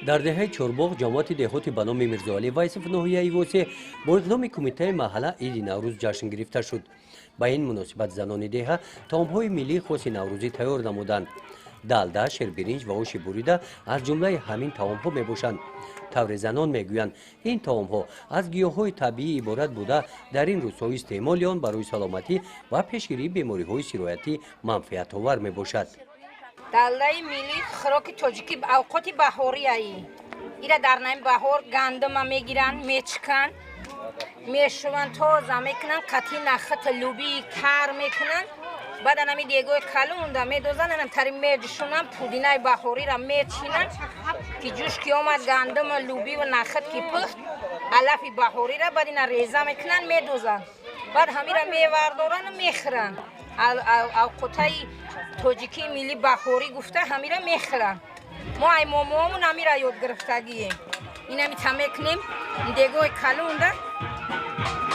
дар деҳаи чорбоғ ҷамоати деҳоти ба номи Мирзоалӣ Вайсов ноҳияи Восеъ бо иқдоми кумитаи маҳалла Иди Наврӯз ҷашн гирифта шуд. Ба ин муносибат занони деҳа таомҳои миллии хоси наврӯзӣ тайёр намуданд. Далда, шербиринҷ ва оши бурида аз ҷумлаи ҳамин таомҳо мебошанд. тавре занон мегӯянд ин таомҳо аз гиёҳҳои табиӣ иборат буда дар ин рӯзҳо истеъмоли он барои саломатӣ ва пешгирии бемориҳои сироятӣ манфиатовар мебошад. далдаи милли хӯроки тоҷикӣ авқоти баҳорияи ира дар найми баҳор гандума мегиранд, мечканд, мешуванд, тоза мекунанд, қатъи нахата лубии кар мекунанд, баъд анами дегои калунда медозанд, анам тари меҷушунанд, пудинаи баҳориро мечинанд ки ҷӯш ки омад гандума луби ва нахат ки пухт алафи баҳориро баъд ина реза мекунанд, медозанд, баъд ҳамира мевардоранд мехӯранд. авқотаи тоҷикии милли баҳорӣ гуфта ҳамира мехӯранд. мо ай момоамун ҳамира ёд гирифтагием. инами та мекунем дегои калунда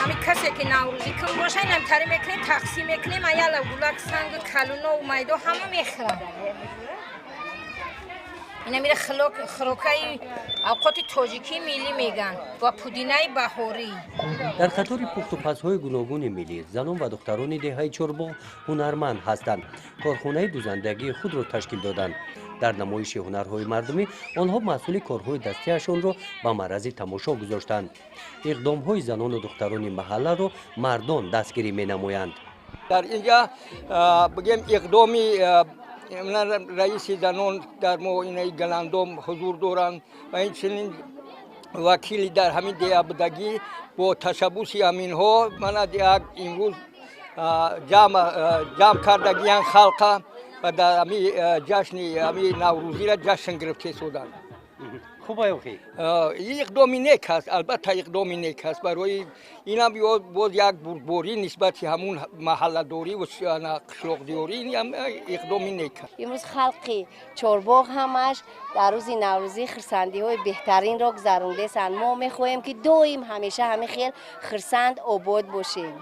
ҳами касе ки наврӯзӣ кун боша инами тари мекунем тақсим мекунем аяла гулак санги калуно майдо ҳама мехӯранд. инамира хӯрокаи авқоти тоҷикии миллӣ мегӯянд ва пудинаи баҳорӣ. дар қатори пухтупазҳои гуногуни миллӣ занон ва духтарони деҳаи чорбоғ ҳунарманд ҳастанд. корхонаи дузандагии худро ташкил доданд. дар намоиши ҳунарҳои мардумӣ онҳо маҳсули корҳои дастиашонро ба маърази тамошо гузоштанд. иқдомҳои занону духтарони маҳалларо мардон дастгирӣ менамоянд. дар инҷа бигем иқдоми раиси занон дар моинаи галандом ҳузур доранд ва инчунин вакили дар ҳамин деҳа будагӣ бо ташаббуси ҳаминҳо мана деҳак имрӯз ҷамъ кардагиян халқа ва дар ҳамин ҷашни ҳамин наврӯзиро ҷашн гирифта соданд. иқдоми нек аст, албатта иқдоми нек аст. барои инам боз як бурдборӣ нисбати ҳамун маҳалладорӣ ва қишлоқдиёрӣ иқдоми нек аст. имрӯз халқи чорбоғ ҳамаш дар рӯзи наврӯзӣ хирсандиҳои беҳтаринро гузарондесанд. мо мехоҳем ки доим ҳамеша ҳамин хел хирсанд обод бошем.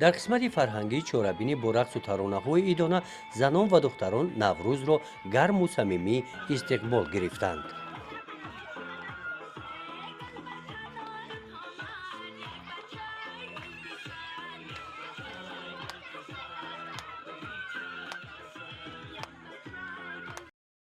дар қисмати фарҳангии чорабинӣ бо рақсу таронаҳои идона занон ва духтарон наврӯзро гарму самимӣ истиқбол гирифтанд.